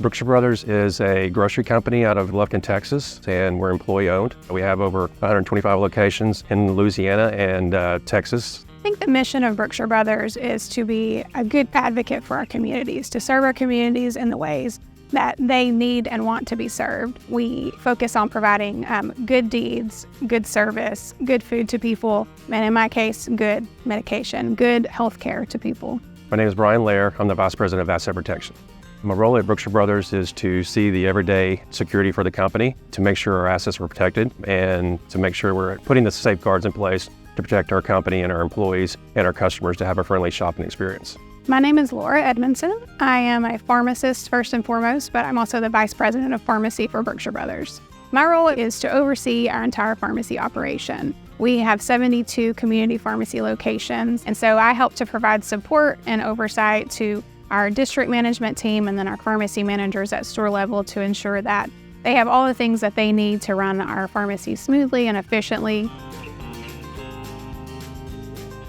Brookshire Brothers is a grocery company out of Lufkin, Texas, and we're employee-owned. We have over 125 locations in Louisiana and Texas. I think the mission of Brookshire Brothers is to be a good advocate for our communities, to serve our communities in the ways that they need and want to be served. We focus on providing good deeds, good service, good food to people, and in my case, good medication, good health care to people. My name is Brian Lair. I'm the Vice President of Asset Protection. My role at Brookshire Brothers is to see the everyday security for the company, to make sure our assets are protected, and to make sure we're putting the safeguards in place to protect our company and our employees and our customers to have a friendly shopping experience. My name is Laura Edmondson. I am a pharmacist first and foremost, but I'm also the Vice President of Pharmacy for Brookshire Brothers. My role is to oversee our entire pharmacy operation. We have 72 community pharmacy locations, and so I help to provide support and oversight to our district management team and then our pharmacy managers at store level to ensure that they have all the things that they need to run our pharmacy smoothly and efficiently.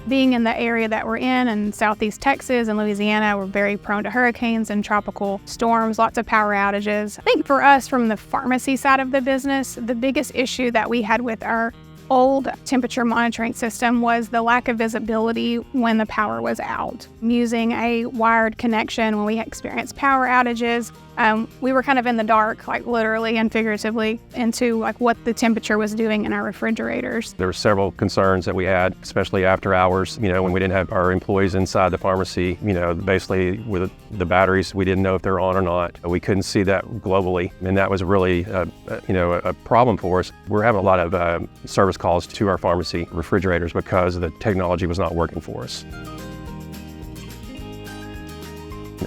Being in the area that we're in Southeast Texas and Louisiana, we're very prone to hurricanes and tropical storms, lots of power outages. I think for us, from the pharmacy side of the business, the biggest issue that we had with our old temperature monitoring system was the lack of visibility when the power was out. Using a wired connection when we experienced power outages, we were kind of in the dark, like literally and figuratively, into like what the temperature was doing in our refrigerators. There were several concerns that we had, especially after hours, when we didn't have our employees inside the pharmacy, basically with the batteries, we didn't know if they're on or not. We couldn't see that globally, and that was really, a problem for us. We're having a lot of service calls to our pharmacy refrigerators because the technology was not working for us.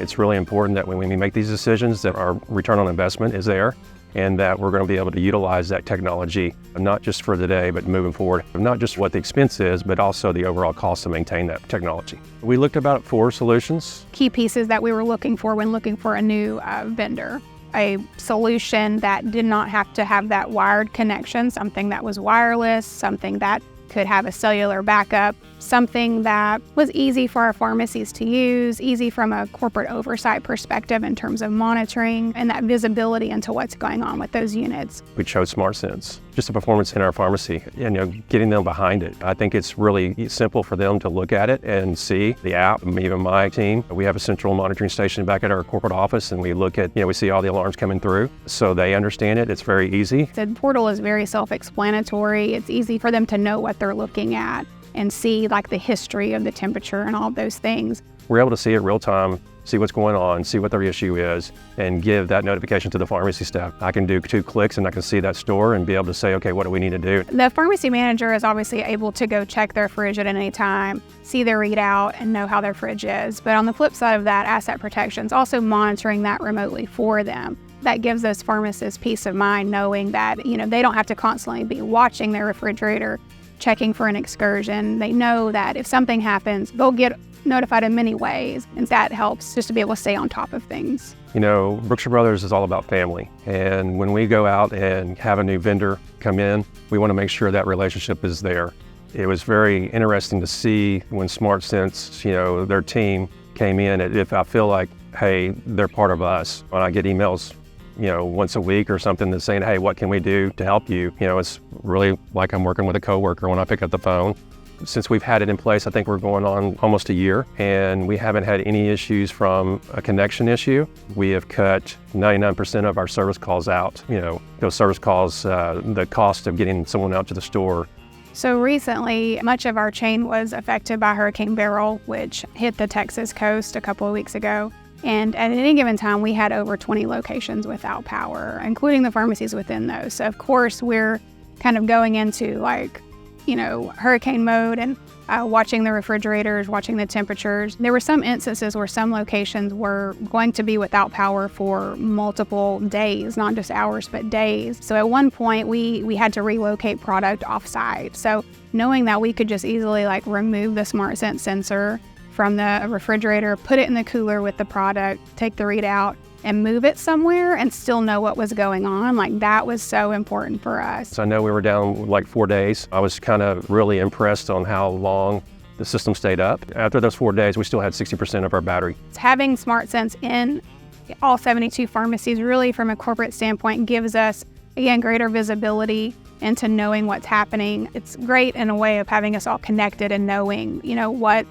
It's really important that when we make these decisions that our return on investment is there and that we're going to be able to utilize that technology, not just for today, but moving forward. Not just what the expense is, but also the overall cost to maintain that technology. We looked at about 4 solutions. Key pieces that we were looking for when looking for a new vendor. A solution that did not have to have that wired connection, something that was wireless, something that could have a cellular backup, something that was easy for our pharmacies to use, easy from a corporate oversight perspective in terms of monitoring and that visibility into what's going on with those units. We chose SmartSense, just a performance in our pharmacy, getting them behind it. I think it's really simple for them to look at it and see the app. Even my team, we have a central monitoring station back at our corporate office, and we look at, we see all the alarms coming through, so they understand it. It's very easy. The portal is very self-explanatory. It's easy for them to know what they're looking at and see like the history of the temperature and all of those things. We're able to see it real time, see what's going on, see what their issue is, and give that notification to the pharmacy staff. I can do 2 clicks and I can see that store and be able to say, okay, what do we need to do? The pharmacy manager is obviously able to go check their fridge at any time, see their readout, and know how their fridge is. But on the flip side of that, Asset Protection is also monitoring that remotely for them. That gives those pharmacists peace of mind knowing that, they don't have to constantly be watching their refrigerator, checking for an excursion. They know that if something happens, they'll get notified in many ways, and that helps just to be able to stay on top of things. Brookshire Brothers is all about family, and when we go out and have a new vendor come in, we want to make sure that relationship is there. It was very interesting to see when SmartSense, their team came in, if I feel like, hey, they're part of us. When I get emails once a week or something that's saying, hey, what can we do to help you? It's really like I'm working with a coworker when I pick up the phone. Since we've had it in place, I think we're going on almost a year, and we haven't had any issues from a connection issue. We have cut 99% of our service calls out. Those service calls, the cost of getting someone out to the store. So recently, much of our chain was affected by Hurricane Beryl, which hit the Texas coast a couple of weeks ago. And at any given time, we had over 20 locations without power, including the pharmacies within those. So of course, we're kind of going into hurricane mode and watching the refrigerators, watching the temperatures. There were some instances where some locations were going to be without power for multiple days, not just hours, but days. So at one point, we had to relocate product off-site. So knowing that we could just easily remove the SmartSense sensor from the refrigerator, put it in the cooler with the product, take the readout, and move it somewhere and still know what was going on. That was so important for us. So I know we were down 4 days. I was kind of really impressed on how long the system stayed up. After those 4 days, we still had 60% of our battery. Having SmartSense in all 72 pharmacies, really from a corporate standpoint, gives us, again, greater visibility into knowing what's happening. It's great in a way of having us all connected and knowing,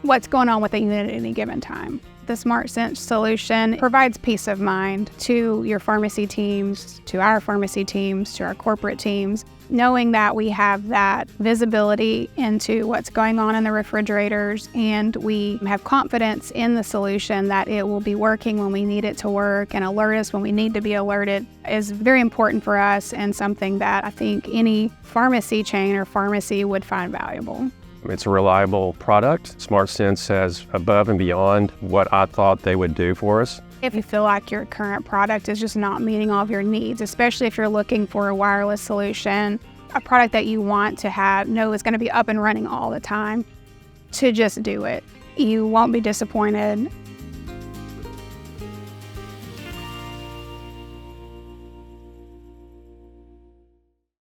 what's going on with the unit at any given time. The SmartSense solution provides peace of mind to your pharmacy teams, to our pharmacy teams, to our corporate teams, knowing that we have that visibility into what's going on in the refrigerators, and we have confidence in the solution that it will be working when we need it to work and alert us when we need to be alerted is very important for us, and something that I think any pharmacy chain or pharmacy would find valuable. It's a reliable product. SmartSense says above and beyond what I thought they would do for us. If you feel like your current product is just not meeting all of your needs, especially if you're looking for a wireless solution, a product that you want to know is going to be up and running all the time, to just do it. You won't be disappointed.